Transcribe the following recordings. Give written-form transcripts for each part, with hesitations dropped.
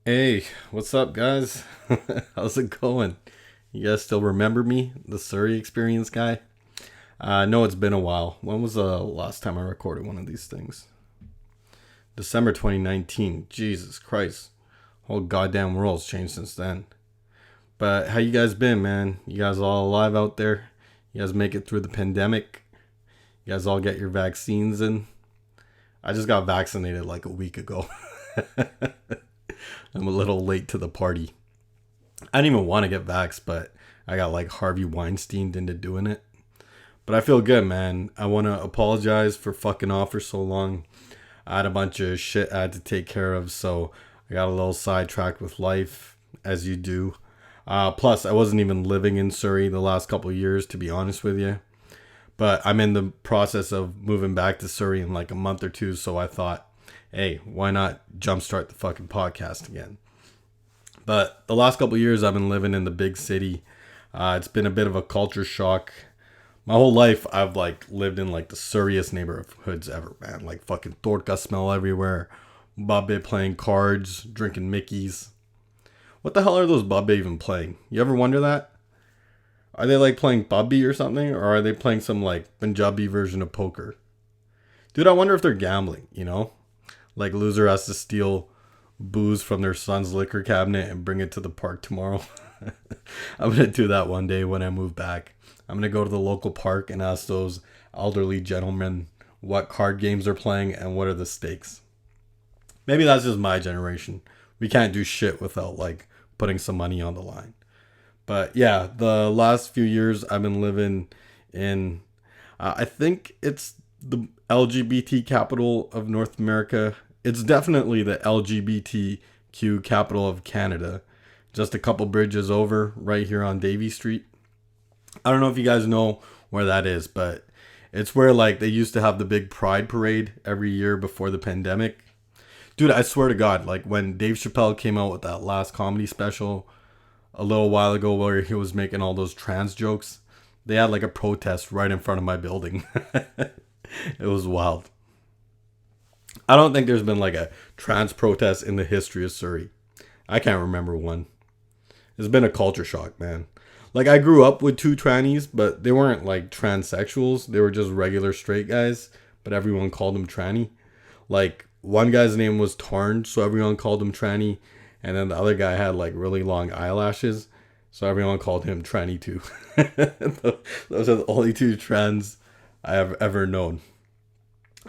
Hey, what's up, guys? How's it going? You guys still remember me, the Surrey experience guy? I know it's been a while. When was the last time I recorded one of these things? December 2019. Jesus Christ. Whole goddamn world's changed since then. But how you guys been, man? You guys all alive out there? You guys make it through the pandemic? You guys all get your vaccines in? I just got vaccinated like a week ago. I'm a little late to the party. I didn't even want to get vaxxed, but I got like Harvey Weinstein into doing it. But I feel good, man. I want to apologize for fucking off for so long. I had a bunch of shit I had to take care of, so I got a little sidetracked with life, as you do. Plus, I wasn't even living in Surrey the last couple of years, to be honest with you. But I'm in the process of moving back to Surrey in like a month or two, so I thought, hey, why not jumpstart the fucking podcast again? But the last couple of years, I've been living in the big city. It's been a bit of a culture shock. My whole life, I've like lived in like the surriest neighborhoods ever, man. Like fucking torca smell everywhere, babe playing cards, drinking Mickeys. What the hell are those babe even playing? You ever wonder that? Are they like playing bubby or something, or are they playing some like Punjabi version of poker? Dude, I wonder if they're gambling. Like loser has to steal booze from their son's liquor cabinet and bring it to the park tomorrow. I'm gonna do that one day when I move back. I'm gonna go to the local park and ask those elderly gentlemen what card games they're playing and what are the stakes. Maybe that's just my generation. We can't do shit without like putting some money on the line. But yeah, the last few years I've been living in, I think it's the LGBT capital of North America. It's definitely the LGBTQ capital of Canada. Just a couple bridges over, right here on Davie Street. I don't know if you guys know where that is, but it's where like they used to have the big Pride parade every year before the pandemic. Dude, I swear to God, like when Dave Chappelle came out with that last comedy special a little while ago where he was making all those trans jokes, they had like a protest right in front of my building. It was wild. I don't think there's been like a trans protest in the history of Surrey. I can't remember one. It's been a culture shock, man. Like I grew up with two trannies, but they weren't like transsexuals. They were just regular straight guys, but everyone called them tranny. Like one guy's name was Tarn, so everyone called him tranny, and then the other guy had like really long eyelashes, so everyone called him tranny too. Those are the only two trans I have ever known.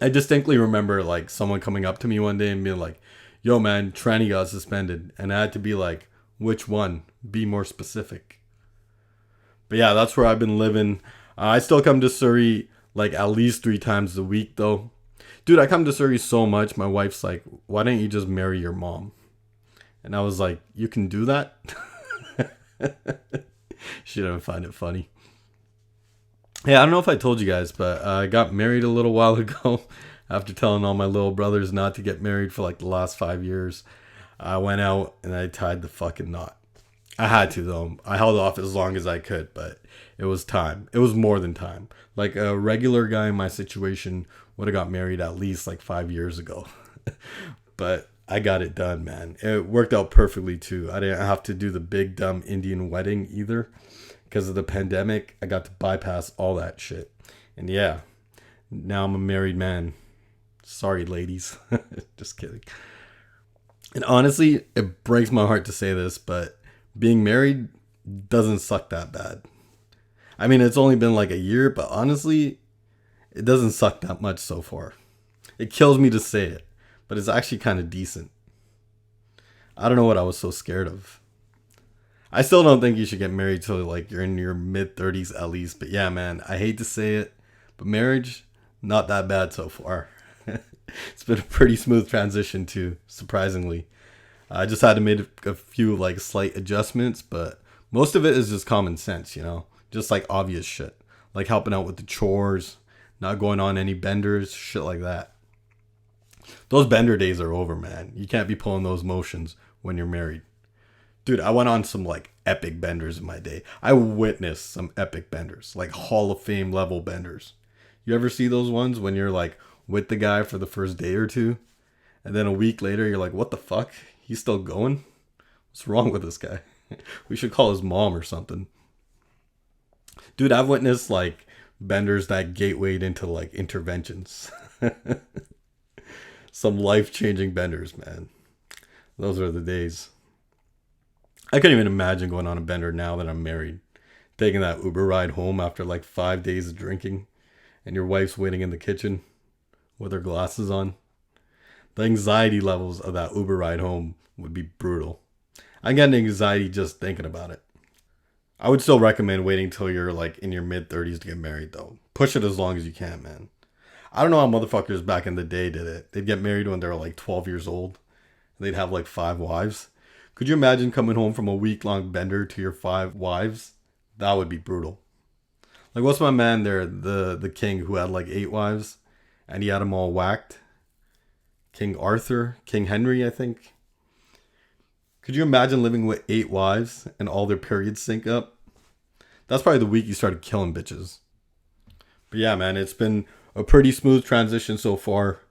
I distinctly remember like someone coming up to me one day and being like, "Yo, man, tranny got suspended," and I had to be like, "Which one? Be more specific." But yeah, that's where I've been living. I still come to Surrey like at least 3 times a week though. Dude, I come to Surrey so much. My wife's like, "Why don't you just marry your mom?" And I was like, "You can do that?" She didn't find it funny. Yeah, I don't know if I told you guys, but I got married a little while ago. After telling all my little brothers not to get married for like the last 5 years, I went out and I tied the fucking knot. I had to though. I held off as long as I could, but it was time. It was more than time. Like a regular guy in my situation would have got married at least like 5 years ago. But I got it done, man. It worked out perfectly too. I didn't have to do the big dumb Indian wedding either. Because of the pandemic, I got to bypass all that shit. And yeah, now I'm a married man. Sorry, ladies. Just kidding. And honestly, it breaks my heart to say this, but being married doesn't suck that bad. I mean, it's only been like a year, but honestly, it doesn't suck that much so far. It kills me to say it, but it's actually kind of decent. I don't know what I was so scared of. I still don't think you should get married till like you're in your mid 30s at least. But yeah, man, I hate to say it, but marriage, not that bad so far. It's been a pretty smooth transition too, surprisingly. I just had to make a few like slight adjustments, but most of it is just common sense, just like obvious shit, like helping out with the chores, not going on any benders, shit like that. Those bender days are over, man. You can't be pulling those motions when you're married. Dude, I went on some like epic benders in my day. I witnessed some epic benders, like Hall of Fame level benders. You ever see those ones when you're like with the guy for the first day or two? And then a week later, you're like, what the fuck? He's still going? What's wrong with this guy? We should call his mom or something. Dude, I've witnessed like benders that gatewayed into like interventions. Some life-changing benders, man. Those are the days. I couldn't even imagine going on a bender now that I'm married. Taking that Uber ride home after like 5 days of drinking. And your wife's waiting in the kitchen with her glasses on. The anxiety levels of that Uber ride home would be brutal. I get anxiety just thinking about it. I would still recommend waiting till you're like in your mid-30s to get married though. Push it as long as you can, man. I don't know how motherfuckers back in the day did it. They'd get married when they were like 12 years old. They'd have like 5 wives. Could you imagine coming home from a week-long bender to your 5 wives? That would be brutal. Like, what's my man there, the king who had like 8 wives and he had them all whacked? King Arthur, King Henry, I think. Could you imagine living with 8 wives and all their periods sync up? That's probably the week you started killing bitches. But yeah, man, it's been a pretty smooth transition so far.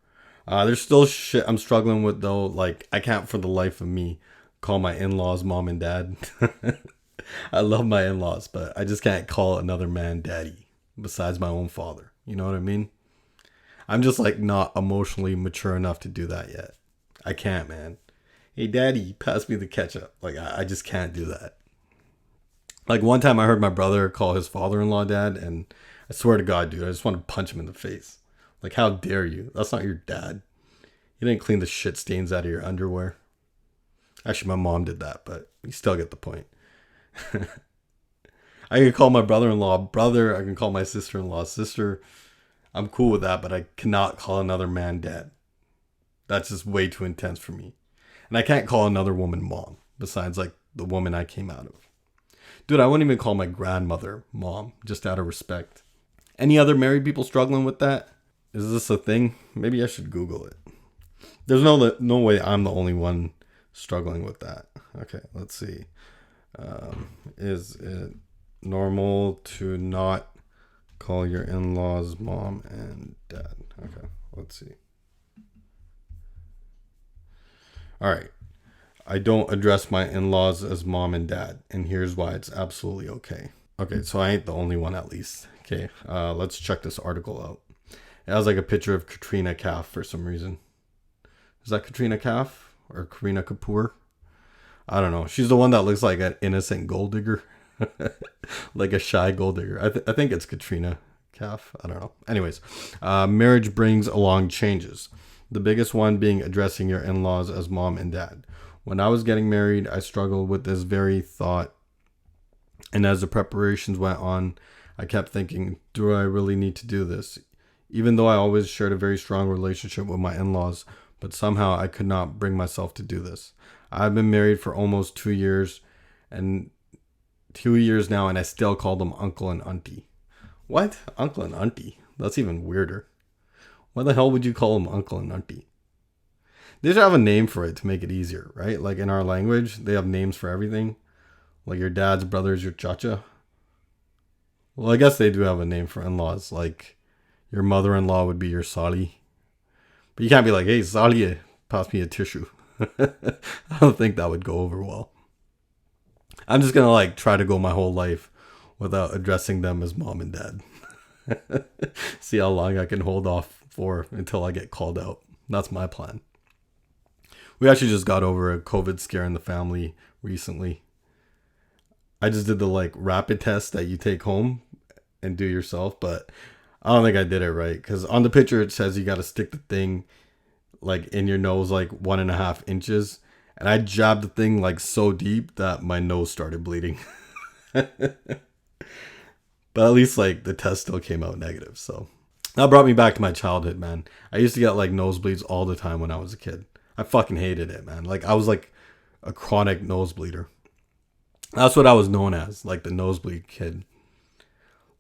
There's still shit I'm struggling with though. Like, I can't for the life of me call my in-laws mom and dad. I love my in-laws, but I just can't call another man daddy besides my own father. You know what I mean? I'm just like not emotionally mature enough to do that yet. I can't, man. Hey, daddy, pass me the ketchup. Like, I just can't do that. Like, one time I heard my brother call his father-in-law dad, and I swear to God, dude, I just want to punch him in the face. Like, how dare you? That's not your dad. You didn't clean the shit stains out of your underwear. Actually, my mom did that, but you still get the point. I can call my brother-in-law brother. I can call my sister-in-law sister. I'm cool with that, but I cannot call another man dad. That's just way too intense for me. And I can't call another woman mom, besides like the woman I came out of. Dude, I wouldn't even call my grandmother mom, just out of respect. Any other married people struggling with that? Is this a thing? Maybe I should Google it. There's no way I'm the only one struggling with that. Okay, let's see. Is it normal to not call your in-laws mom and dad? Okay, let's see. All right. I don't address my in-laws as mom and dad, and here's why it's absolutely okay. Okay, so I ain't the only one at least. Okay, let's check this article out. It has like a picture of Katrina Kaif for some reason. Is that Katrina Kaif or Karina Kapoor? I don't know. She's the one that looks like an innocent gold digger. Like a shy gold digger. I think it's Katrina Kaif. I don't know. Anyways, marriage brings along changes. The biggest one being addressing your in-laws as mom and dad. When I was getting married, I struggled with this very thought. And as the preparations went on, I kept thinking, do I really need to do this? Even though I always shared a very strong relationship with my in-laws, but somehow I could not bring myself to do this. I've been married for almost 2 years, and 2 years now, and I still call them uncle and auntie. What? Uncle and auntie? That's even weirder. Why the hell would you call them uncle and auntie? They should have a name for it to make it easier, right? Like in our language, they have names for everything. Like your dad's brother is your chacha. Well, I guess they do have a name for in-laws. Like your mother-in-law would be your sali. But you can't be like, hey, sali, pass me a tissue. I don't think that would go over well. I'm just going to like try to go my whole life without addressing them as mom and dad. See how long I can hold off for until I get called out. That's my plan. We actually just got over a COVID scare in the family recently. I just did the like rapid test that you take home and do yourself, but I don't think I did it right. Because on the picture it says you got to stick the thing like in your nose like 1.5 inches. And I jabbed the thing like so deep that my nose started bleeding. But at least like the test still came out negative. So that brought me back to my childhood, man. I used to get like nosebleeds all the time when I was a kid. I fucking hated it, man. Like I was like a chronic nosebleeder. That's what I was known as, like the nosebleed kid.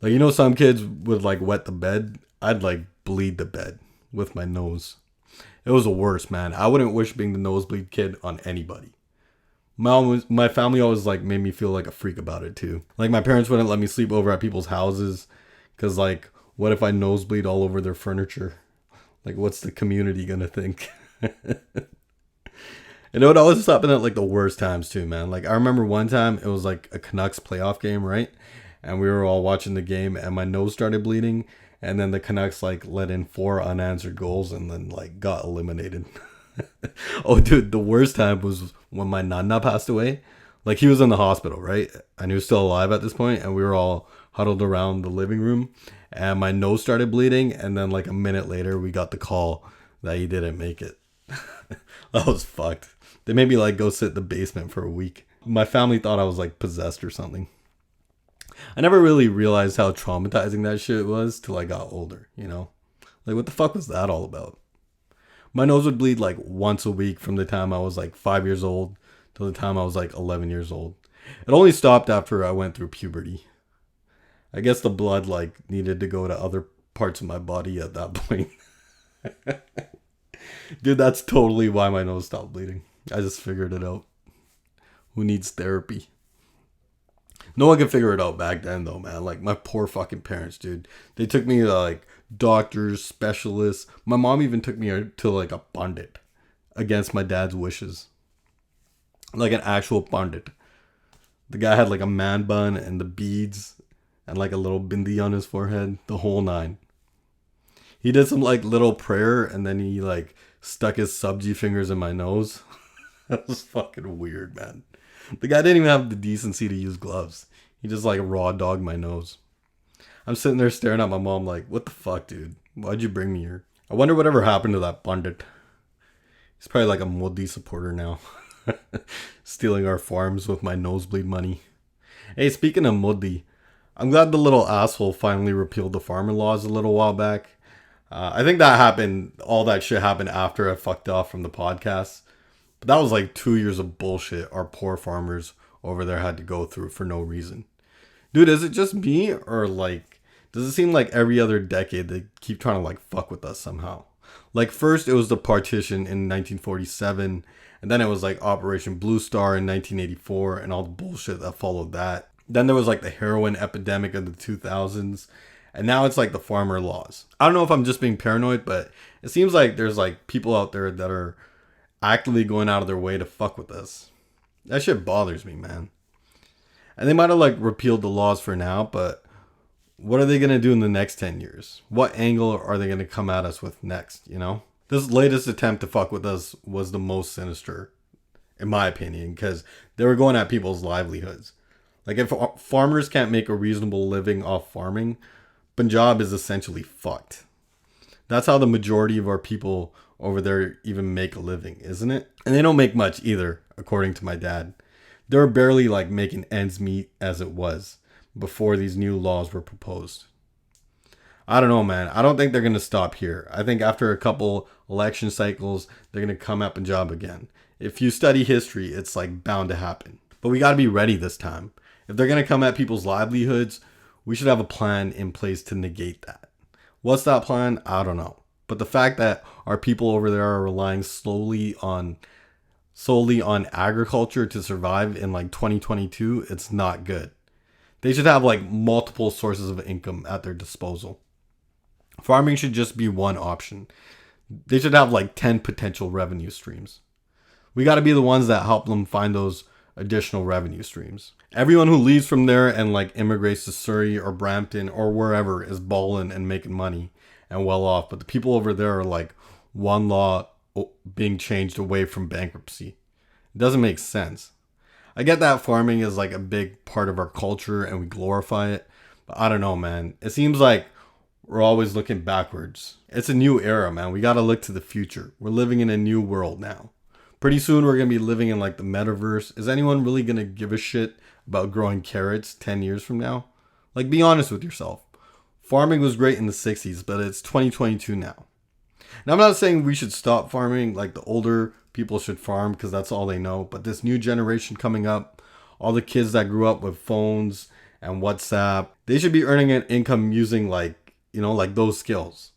Like, you know, some kids would like wet the bed. I'd like bleed the bed with my nose. It was the worst, man. I wouldn't wish being the nosebleed kid on anybody. My family always like made me feel like a freak about it too. Like my parents wouldn't let me sleep over at people's houses because like, what if I nosebleed all over their furniture? Like, what's the community gonna think? And it would always happen at like the worst times too, man. Like I remember one time it was like a Canucks playoff game, right? And we were all watching the game and my nose started bleeding. And then the Canucks like let in 4 unanswered goals and then like got eliminated. Oh, dude, the worst time was when my nana passed away. Like he was in the hospital, right? And he was still alive at this point, and we were all huddled around the living room. And my nose started bleeding, and then like a minute later, we got the call that he didn't make it. That was fucked. They made me like go sit in the basement for a week. My family thought I was like possessed or something. I never really realized how traumatizing that shit was till I got older, you know? Like, what the fuck was that all about? My nose would bleed like once a week from the time I was like 5 years old till the time I was like 11 years old. It only stopped after I went through puberty. I guess the blood like needed to go to other parts of my body at that point. Dude, that's totally why my nose stopped bleeding. I just figured it out. Who needs therapy? No one could figure it out back then though, man. Like my poor fucking parents, dude. They took me to like doctors, specialists. My mom even took me to like a pundit against my dad's wishes. Like an actual pundit. The guy had like a man bun and the beads and like a little bindi on his forehead. The whole nine. He did some like little prayer and then he like stuck his subji fingers in my nose. That was fucking weird, man. The guy didn't even have the decency to use gloves. He just like raw dogged my nose. I'm sitting there staring at my mom like, what the fuck, dude? Why'd you bring me here? I wonder whatever happened to that pundit. He's probably like a Modi supporter now. Stealing our farms with my nosebleed money. Hey, speaking of Modi, I'm glad the little asshole finally repealed the farming laws a little while back. I think that happened, all that shit happened after I fucked off from the podcast. But that was like 2 years of bullshit our poor farmers over there had to go through for no reason. Dude, is it just me or like, does it seem like every other decade they keep trying to like fuck with us somehow? Like first it was the partition in 1947 and then it was like Operation Blue Star in 1984 and all the bullshit that followed that. Then there was like the heroin epidemic of the 2000s and now it's like the farmer laws. I don't know if I'm just being paranoid, but it seems like there's like people out there that are actively going out of their way to fuck with us. That shit bothers me, man. And they might have like repealed the laws for now, but what are they going to do in the next 10 years? What angle are they going to come at us with next, you know? This latest attempt to fuck with us was the most sinister, in my opinion, because they were going at people's livelihoods. Like if farmers can't make a reasonable living off farming, Punjab is essentially fucked. That's how the majority of our people over there even make a living, isn't it? And they don't make much either, according to my dad. They were barely like making ends meet as it was before these new laws were proposed. I don't know, man. I don't think they're going to stop here. I think after a couple election cycles, they're going to come at Punjab again. If you study history, it's like bound to happen. But we got to be ready this time. If they're going to come at people's livelihoods, we should have a plan in place to negate that. What's that plan? I don't know. But the fact that our people over there are relying solely on agriculture to survive in like 2022, it's not good. They should have like multiple sources of income at their disposal. Farming should just be one option. They should have like 10 potential revenue streams. We got to be the ones that help them find those additional revenue streams. Everyone who leaves from there and like immigrates to Surrey or Brampton or wherever is balling and making money and well off. But the people over there are like one law being changed away from bankruptcy. It doesn't make sense. I get that farming is like a big part of our culture and we glorify it. But I don't know, man. It seems like we're always looking backwards. It's a new era, man. We got to look to the future. We're living in a new world now. Pretty soon we're going to be living in like the metaverse. Is anyone really going to give a shit about growing carrots 10 years from now? Like, be honest with yourself. Farming was great in the 60s, but it's 2022 now. Now, I'm not saying we should stop farming. Like, the older people should farm because that's all they know. But this new generation coming up, all the kids that grew up with phones and WhatsApp, they should be earning an income using like, you know, like those skills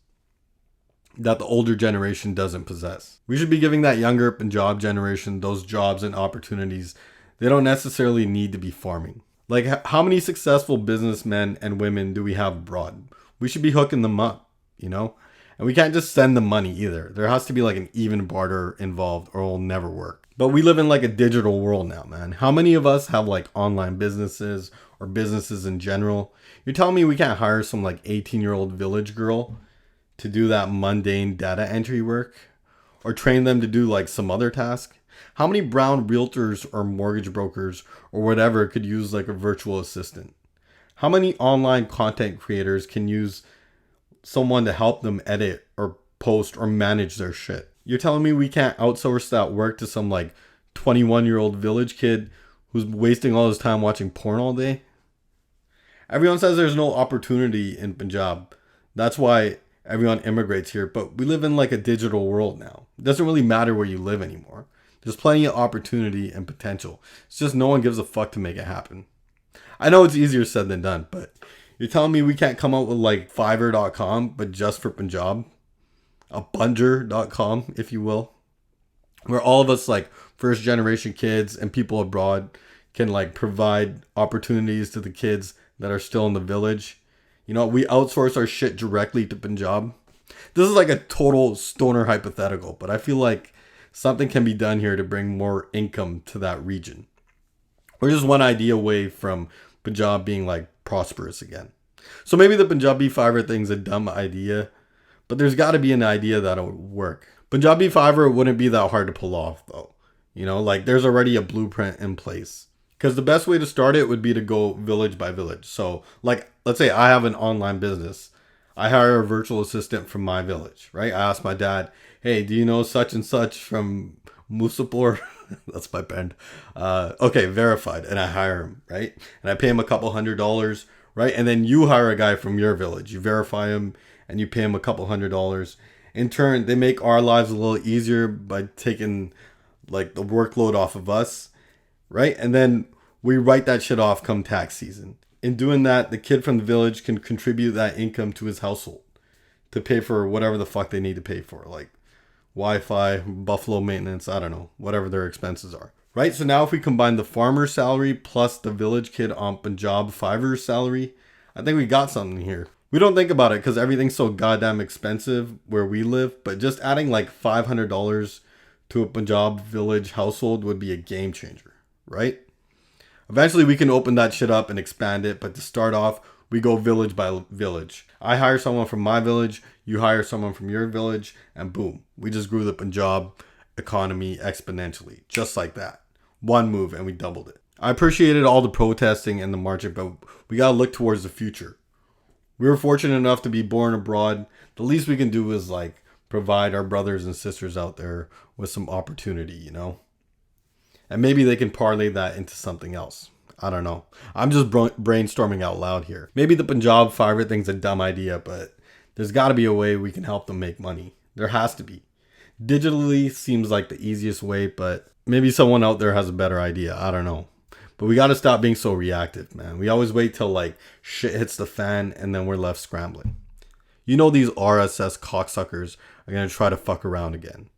that the older generation doesn't possess. We should be giving that younger Punjab generation those jobs and opportunities. They don't necessarily need to be farming. Like, how many successful businessmen and women do we have abroad? We should be hooking them up, you know? And we can't just send them money either. There has to be like an even barter involved or it'll never work. But we live in like a digital world now, man. How many of us have like online businesses or businesses in general? You're telling me we can't hire some like 18-year-old village girl to do that mundane data entry work or train them to do like some other task? How many brown realtors or mortgage brokers or whatever could use like a virtual assistant? How many online content creators can use someone to help them edit or post or manage their shit? You're telling me we can't outsource that work to some like 21-year-old village kid who's wasting all his time watching porn all day? Everyone says there's no opportunity in Punjab. That's why everyone immigrates here, but we live in like a digital world now. It doesn't really matter where you live anymore. There's plenty of opportunity and potential. It's just no one gives a fuck to make it happen. I know it's easier said than done, but you're telling me we can't come out with like Fiverr.com, but just for Punjab? A Bunger.com, if you will, where all of us like first generation kids and people abroad can like provide opportunities to the kids that are still in the village. You know, we outsource our shit directly to Punjab. This is like a total stoner hypothetical, but I feel like something can be done here to bring more income to that region. We're just one idea away from Punjab being like prosperous again. So maybe the Punjabi Fiverr thing's a dumb idea, but there's got to be an idea that'll work. Punjabi Fiverr wouldn't be that hard to pull off though. You know, like there's already a blueprint in place. Because the best way to start it would be to go village by village. So like, let's say I have an online business. I hire a virtual assistant from my village, right? I ask my dad, hey, do you know such and such from Musapur? That's my band. Okay, verified. And I hire him, right? And I pay him a couple $100, right? And then you hire a guy from your village. You verify him and you pay him a couple $100. In turn, they make our lives a little easier by taking like the workload off of us, right? And then we write that shit off come tax season. In doing that, the kid from the village can contribute that income to his household to pay for whatever the fuck they need to pay for, like Wi-Fi, buffalo maintenance, I don't know, whatever their expenses are. Right? So now if we combine the farmer's salary plus the village kid on Punjab Fiverr's salary, I think we got something here. We don't think about it because everything's so goddamn expensive where we live, but just adding like $500 to a Punjab village household would be a game changer, right? Eventually we can open that shit up and expand it, but to start off, we go village by village. I hire someone from my village, you hire someone from your village, and boom, we just grew the Punjab economy exponentially, just like that. One move and we doubled it. I appreciated all the protesting and the marching, but we gotta look towards the future. We were fortunate enough to be born abroad. The least we can do is like provide our brothers and sisters out there with some opportunity, you know? And maybe they can parlay that into something else. I don't know. I'm just brainstorming out loud here. Maybe the Punjab Fiverr thing's a dumb idea, but there's got to be a way we can help them make money. There has to be. Digitally seems like the easiest way, but maybe someone out there has a better idea. I don't know. But we got to stop being so reactive, man. We always wait till like shit hits the fan and then we're left scrambling. You know these RSS cocksuckers are going to try to fuck around again.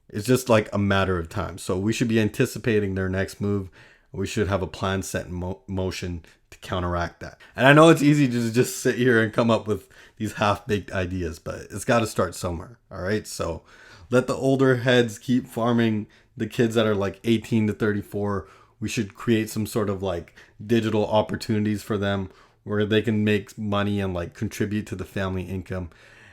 It's just like a matter of time. So we should be anticipating their next move. We should have a plan set in motion to counteract that. And I know it's easy to just sit here and come up with these half-baked ideas, but it's got to start somewhere. All right. So let the older heads keep farming the kids that are like 18 to 34. We should create some sort of like digital opportunities for them where they can make money and like contribute to the family income.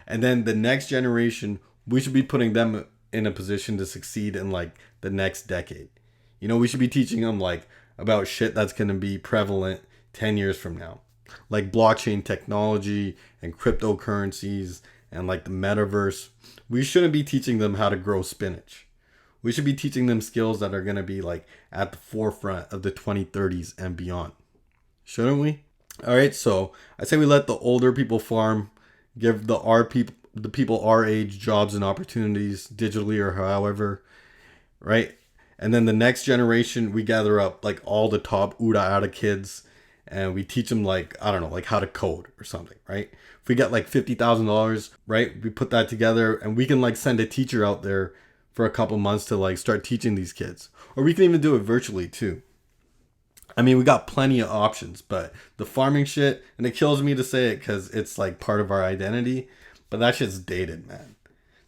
And then the next generation, we should be putting them in a position to succeed in like the next decade. You know, we should be teaching them like about shit that's going to be prevalent 10 years from now. Like blockchain technology and cryptocurrencies and like the metaverse. We shouldn't be teaching them how to grow spinach. We should be teaching them skills that are going to be like at the forefront of the 2030s and beyond. Shouldn't we? All right, so I say we let the older people farm, give the people our age jobs and opportunities digitally or however, right? And then the next generation, we gather up like all the top Uda kids and we teach them like, I don't know, like how to code or something, right? If we get like $50,000, right? We put that together and we can like send a teacher out there for a couple months to like start teaching these kids. Or we can even do it virtually too. I mean, we got plenty of options, but the farming shit, and it kills me to say it because it's like part of our identity, but that shit's dated, man.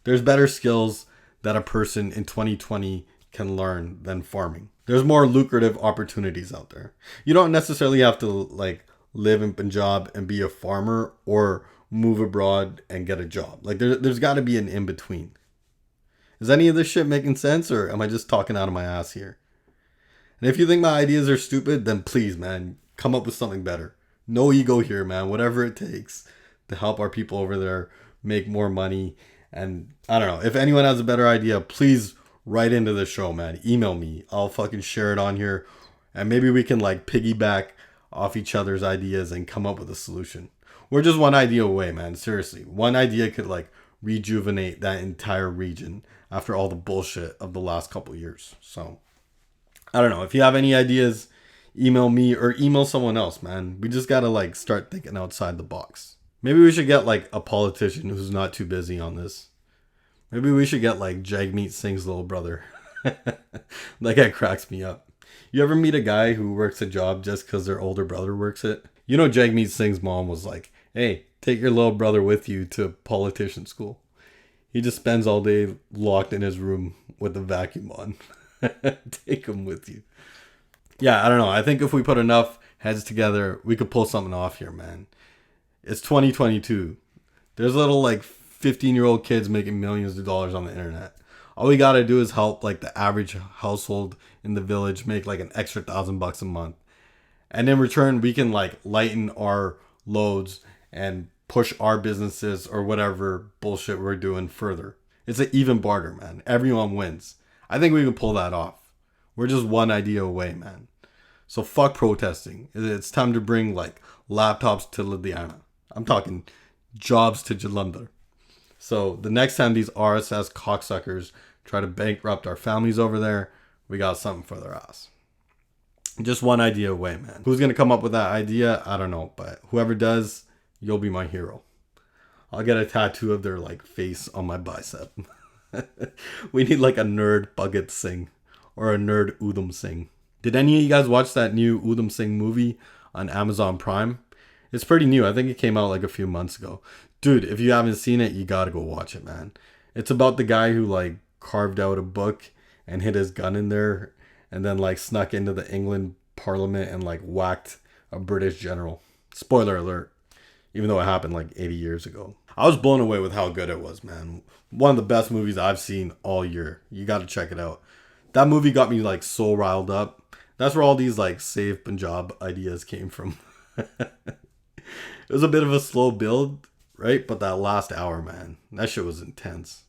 There's better skills that a person in 2020 can learn than farming. There's more lucrative opportunities out there. You don't necessarily have to like live in Punjab and be a farmer or move abroad and get a job. Like there's got to be an in between. Is any of this shit making sense, or am I just talking out of my ass here? And if you think my ideas are stupid, then please, man, come up with something better. No ego here, man. Whatever it takes to help our people over there make more money. And I don't know. If anyone has a better idea, please write into the show, man. Email me. I'll fucking share it on here. And maybe we can like piggyback off each other's ideas and come up with a solution. We're just one idea away, man. Seriously. One idea could like rejuvenate that entire region after all the bullshit of the last couple years. So I don't know. If you have any ideas, email me or email someone else, man. We just gotta like start thinking outside the box. Maybe we should get like a politician who's not too busy on this. Maybe we should get like Jagmeet Singh's little brother. That guy cracks me up. You ever meet a guy who works a job just because their older brother works it? You know, Jagmeet Singh's mom was like, hey, take your little brother with you to politician school. He just spends all day locked in his room with the vacuum on. Take him with you. Yeah, I don't know. I think if we put enough heads together, we could pull something off here, man. It's 2022. There's little like 15-year-old kids making millions of dollars on the internet. All we gotta do is help like the average household in the village make like an extra $1,000 a month. And in return, we can like lighten our loads and push our businesses or whatever bullshit we're doing further. It's an even barter, man. Everyone wins. I think we can pull that off. We're just one idea away, man. So fuck protesting. It's time to bring like laptops to Ludhiana. I'm talking jobs to Jalandhar. So the next time these RSS cocksuckers try to bankrupt our families over there, we got something for their ass. Just one idea away, man. Who's going to come up with that idea? I don't know. But whoever does, you'll be my hero. I'll get a tattoo of their like face on my bicep. We need like a nerd Bhagat Singh or a nerd Udham Singh. Did any of you guys watch that new Udham Singh movie on Amazon Prime? It's pretty new. I think it came out like a few months ago. Dude, if you haven't seen it, you gotta go watch it, man. It's about the guy who like carved out a book and hid his gun in there and then like snuck into the England Parliament and like whacked a British general. Spoiler alert. Even though it happened like 80 years ago. I was blown away with how good it was, man. One of the best movies I've seen all year. You gotta check it out. That movie got me like so riled up. That's where all these like Save Punjab ideas came from. It was a bit of a slow build, right? But that last hour, man, that shit was intense.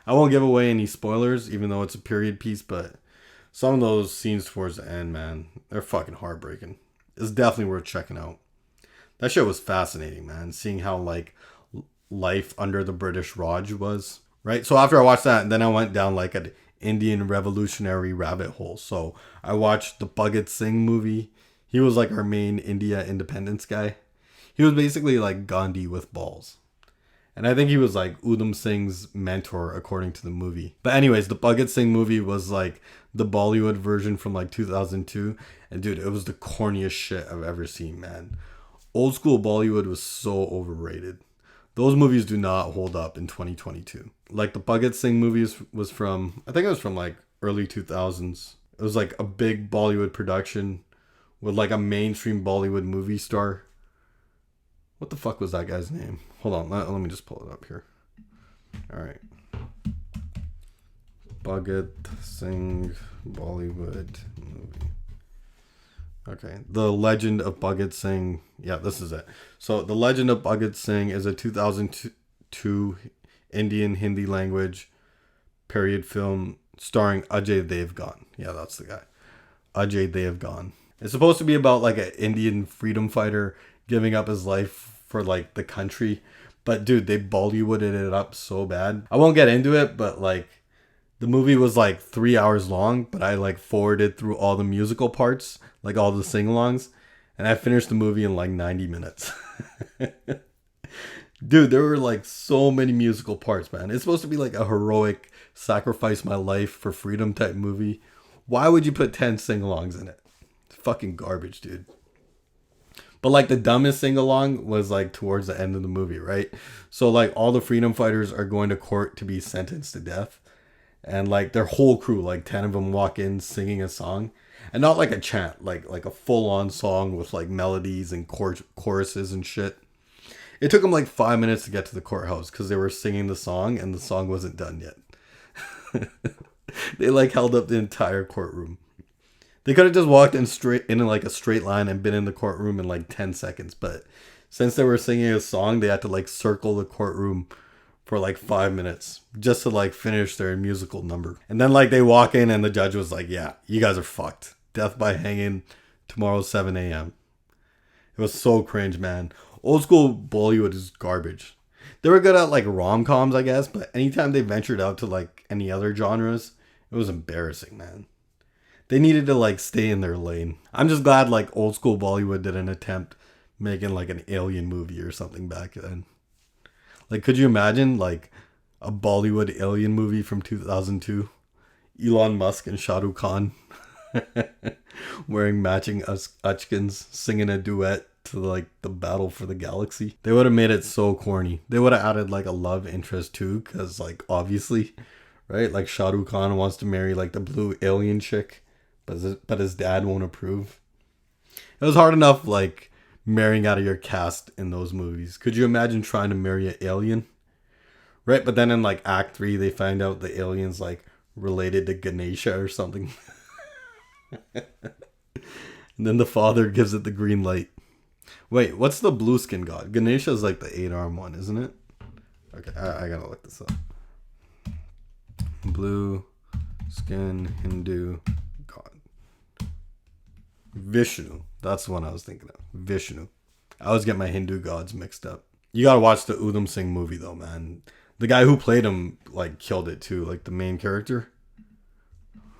I won't give away any spoilers, even though it's a period piece, but some of those scenes towards the end, man, they're fucking heartbreaking. It's definitely worth checking out. That shit was fascinating, man. Seeing how like life under the British Raj was, right? So after I watched that, then I went down like an Indian revolutionary rabbit hole. So I watched the Bhagat Singh movie. He was like our main India independence guy. He was basically like Gandhi with balls. And I think he was like Udham Singh's mentor according to the movie. But anyways, the Bhagat Singh movie was like the Bollywood version from like 2002. And dude, it was the corniest shit I've ever seen, man. Old school Bollywood was so overrated. Those movies do not hold up in 2022. Like the Bhagat Singh movies was from, I think it was from like early 2000s. It was like a big Bollywood production with like a mainstream Bollywood movie star. What the fuck was that guy's name? Hold on, let me just pull it up here. Alright. Bhagat Singh Bollywood movie. Okay, The Legend of Bhagat Singh. Yeah, this is it. So, The Legend of Bhagat Singh is a 2002 Indian Hindi language period film starring Ajay Devgan. Yeah, that's the guy. Ajay Devgan. It's supposed to be about like an Indian freedom fighter giving up his life for like the country. But dude, they Bollywooded it up so bad. I won't get into it, but like the movie was like 3 hours long, but I like forwarded through all the musical parts, like all the sing-alongs, and I finished the movie in like 90 minutes. Dude, there were like so many musical parts, man. It's supposed to be like a heroic sacrifice my life for freedom type movie. Why would you put 10 sing-alongs in it? It's fucking garbage, dude. But like the dumbest sing-along was like towards the end of the movie, right? So like all the freedom fighters are going to court to be sentenced to death. and like their whole crew, like 10 of them, walk in singing a song, and not like a chant, like a full on song with like melodies and choruses and shit. It took them like 5 minutes to get to the courthouse because they were singing the song and the song wasn't done yet. They like held up the entire courtroom. They could have just walked in like a straight line and been in the courtroom in like 10 seconds, but since they were singing a song, they had to like circle the courtroom for like 5 minutes just to like finish their musical number. And then like they walk in and the judge was like, "Yeah, you guys are fucked. Death by hanging tomorrow 7 a.m." It was so cringe, man. Old school Bollywood is garbage. They were good at like rom-coms, I guess, but anytime they ventured out to like any other genres, it was embarrassing, man. They needed to like stay in their lane. I'm just glad like old school Bollywood did an attempt making like an alien movie or something back then. Like, could you imagine like a Bollywood alien movie from 2002? Elon Musk and Shah Rukh Khan wearing matching Uchkins, singing a duet to like the battle for the galaxy. They would have made it so corny. They would have added like a love interest too, because like obviously, right? Like Shah Rukh Khan wants to marry like the blue alien chick, but his dad won't approve. It was hard enough like marrying out of your caste in those movies. Could you imagine trying to marry an alien? Right, but then in like Act 3, they find out the alien's like related to Ganesha or something. And then the father gives it the green light. Wait, what's the blue skin god? Ganesha's like the 8-arm one, isn't it? Okay, I gotta look this up. Blue skin Hindu god. Vishnu. That's the one I was thinking of. Vishnu. I always get my Hindu gods mixed up. You gotta watch the Udham Singh movie though, man. The guy who played him like killed it too, like the main character.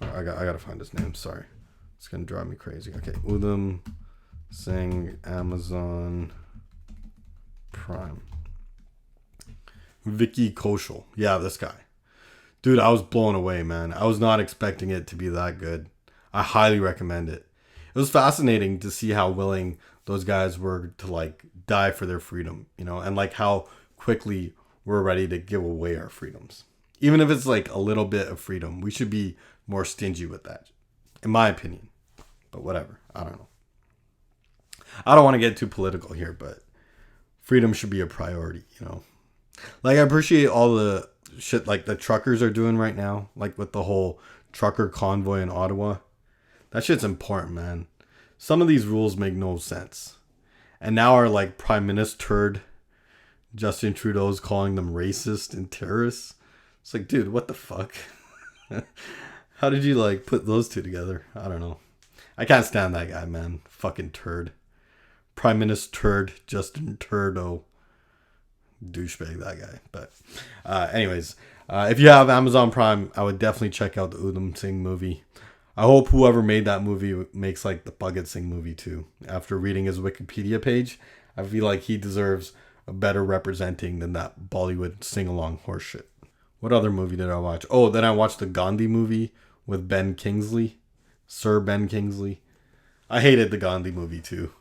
I gotta find his name. Sorry, it's gonna drive me crazy. Okay, Udham Singh, Amazon Prime. Vicky Kaushal. Yeah, this guy. Dude, I was blown away, man. I was not expecting it to be that good. I highly recommend it. It was fascinating to see how willing those guys were to like die for their freedom, you know, and like how quickly we're ready to give away our freedoms. Even if it's like a little bit of freedom, we should be more stingy with that, in my opinion. But whatever, I don't know. I don't want to get too political here, but freedom should be a priority, you know. Like, I appreciate all the shit like the truckers are doing right now, like with the whole trucker convoy in Ottawa. That shit's important, man. Some of these rules make no sense. And now our like Prime Minister Justin Trudeau's calling them racist and terrorists. It's like, dude, what the fuck? How did you like put those two together? I don't know. I can't stand that guy, man. Fucking turd. Prime Minister Justin Trudeau. Douchebag, that guy. But anyways, if you have Amazon Prime, I would definitely check out the Udham Singh movie. I hope whoever made that movie makes like the Bhagat Singh movie too. After reading his Wikipedia page, I feel like he deserves a better representing than that Bollywood sing-along horseshit. What other movie did I watch? Oh, then I watched the Gandhi movie with Ben Kingsley. Sir Ben Kingsley. I hated the Gandhi movie too.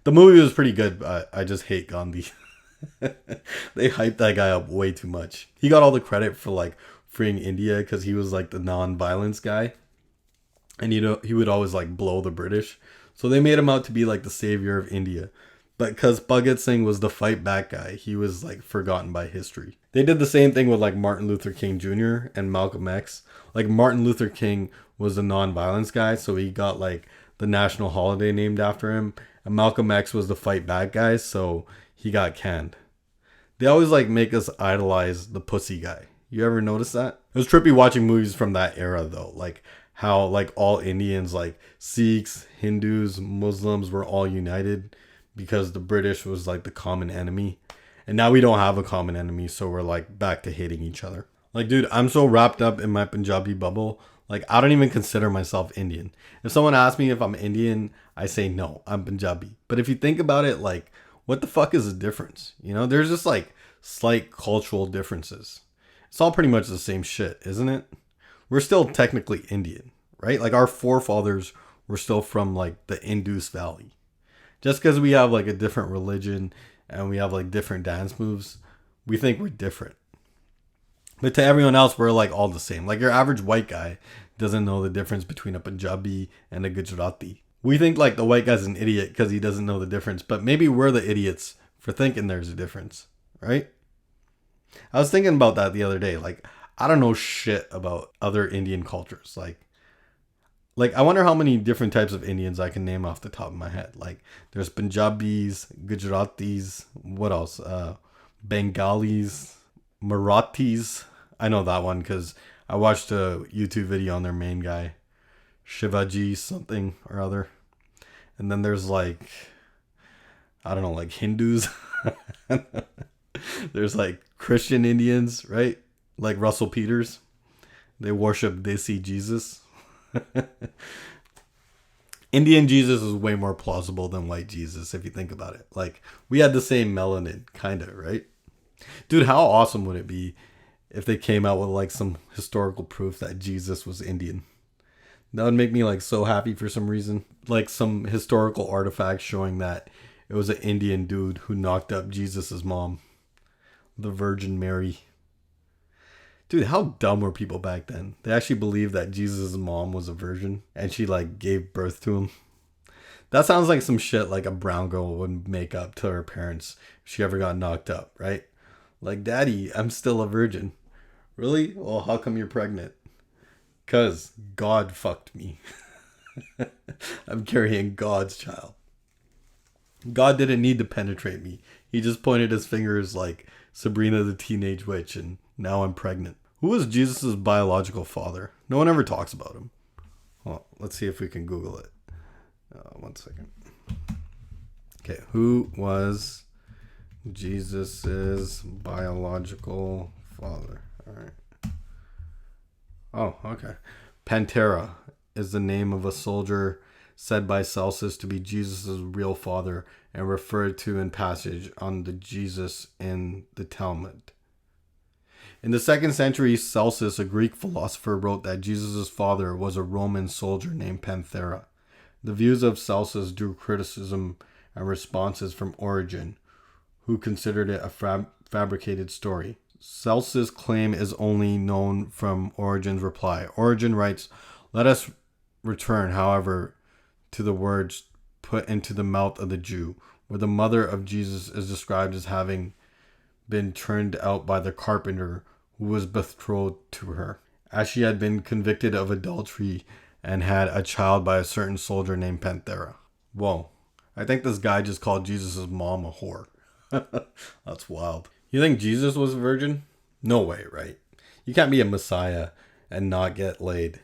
The movie was pretty good, but I just hate Gandhi. They hyped that guy up way too much. He got all the credit for like freeing India because he was like the non-violence guy. And you know, he would always like blow the British. So they made him out to be like the savior of India. But because Bhagat Singh was the fight back guy, he was like forgotten by history. They did the same thing with like Martin Luther King Jr. and Malcolm X. Like Martin Luther King was a non-violence guy, so he got like the national holiday named after him. And Malcolm X was the fight back guy, so he got canned. They always like make us idolize the pussy guy. You ever notice that? It was trippy watching movies from that era though. Like how like all Indians, like Sikhs, Hindus, Muslims were all united because the British was like the common enemy. And now we don't have a common enemy, so we're like back to hating each other. Like, dude, I'm so wrapped up in my Punjabi bubble. Like, I don't even consider myself Indian. If someone asks me if I'm Indian, I say no, I'm Punjabi. But if you think about it, like, what the fuck is the difference? You know, there's just like slight cultural differences. It's all pretty much the same shit, isn't it? We're still technically Indian, right? Like our forefathers were still from like the Indus Valley. Just because we have like a different religion and we have like different dance moves, we think we're different. But to everyone else, we're like all the same. Like your average white guy doesn't know the difference between a Punjabi and a Gujarati. We think like the white guy's an idiot because he doesn't know the difference, but maybe we're the idiots for thinking there's a difference, right? I was thinking about that the other day. Like, I don't know shit about other Indian cultures. Like I wonder how many different types of Indians I can name off the top of my head. Like, there's Punjabis, Gujaratis, what else? Bengalis, Marathis. I know that one because I watched a YouTube video on their main guy, Shivaji something or other. And then there's like, I don't know, like Hindus. There's like Christian Indians, right? Like Russell Peters. They worship Desi Jesus. Indian Jesus is way more plausible than white Jesus if you think about it. Like, we had the same melanin, kind of, right? Dude, how awesome would it be if they came out with like some historical proof that Jesus was Indian? That would make me like so happy for some reason. Like some historical artifact showing that it was an Indian dude who knocked up Jesus's mom, the Virgin Mary. Dude, how dumb were people back then? They actually believed that Jesus' mom was a virgin and she like gave birth to him. That sounds like some shit like a brown girl would make up to her parents if she ever got knocked up, right? Like, Daddy, I'm still a virgin. Really? Well, how come you're pregnant? 'Cause God fucked me. I'm carrying God's child. God didn't need to penetrate me. He just pointed his fingers like Sabrina the Teenage Witch and now I'm pregnant. Who was Jesus' biological father? No one ever talks about him. Well, let's see if we can Google it. 1 second. Okay, who was Jesus's biological father? All right. Oh, okay. Pantera is the name of a soldier said by Celsus to be Jesus' real father and referred to in passage on the Jesus in the Talmud. In the 2nd century, Celsus, a Greek philosopher, wrote that Jesus' father was a Roman soldier named Panthera. The views of Celsus drew criticism and responses from Origen, who considered it a fabricated story. Celsus' claim is only known from Origen's reply. Origen writes, "Let us return, however, to the words put into the mouth of the Jew, where the mother of Jesus is described as having been turned out by the carpenter who was betrothed to her, as she had been convicted of adultery and had a child by a certain soldier named Panthera." Whoa. I think this guy just called Jesus' mom a whore. That's wild. You think Jesus was a virgin? No way, right? You can't be a Messiah and not get laid.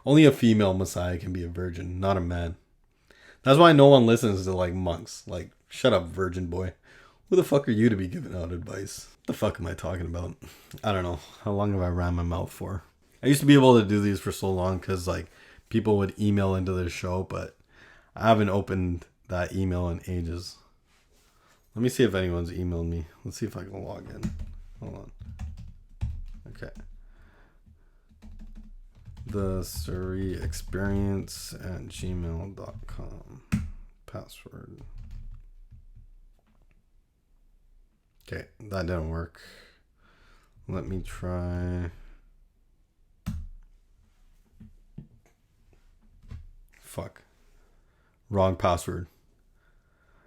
Only a female Messiah can be a virgin, not a man. That's why no one listens to like monks. Like, shut up, virgin boy. Who the fuck are you to be giving out advice? What the fuck am I talking about? I don't know. How long have I ran my mouth for? I used to be able to do these for so long because like people would email into this show, but I haven't opened that email in ages. Let me see if anyone's emailed me. Let's see if I can log in. Hold on. Okay. The Surrey experience at gmail.com. Password. Okay, that didn't work. Let me try. Fuck. Wrong password.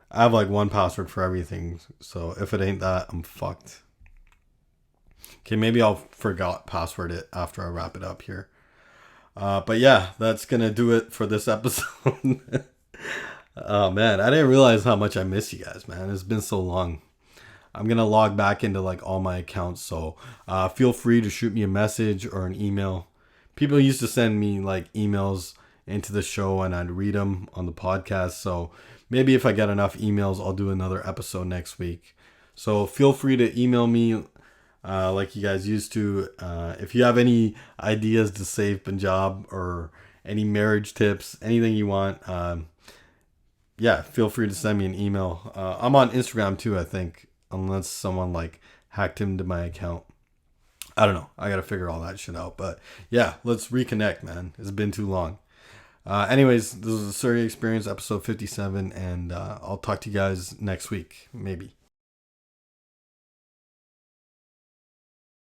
I have like one password for everything, so if it ain't that, I'm fucked. Okay, maybe I'll forgot password it after I wrap it up here. But yeah, that's gonna do it for this episode. Oh man, I didn't realize how much I miss you guys, man. It's been so long. I'm gonna log back into like all my accounts, so feel free to shoot me a message or an email. People used to send me like emails into the show and I'd read them on the podcast, so maybe if I get enough emails, I'll do another episode next week. So feel free to email me like you guys used to. If you have any ideas to save Punjab or any marriage tips, anything you want, yeah, feel free to send me an email. I'm on Instagram too, I think, unless someone like hacked into my account. I don't know. I got to figure all that shit out. But yeah, let's reconnect, man. It's been too long. Anyways, this is the Surrey Experience, episode 57, and I'll talk to you guys next week, maybe.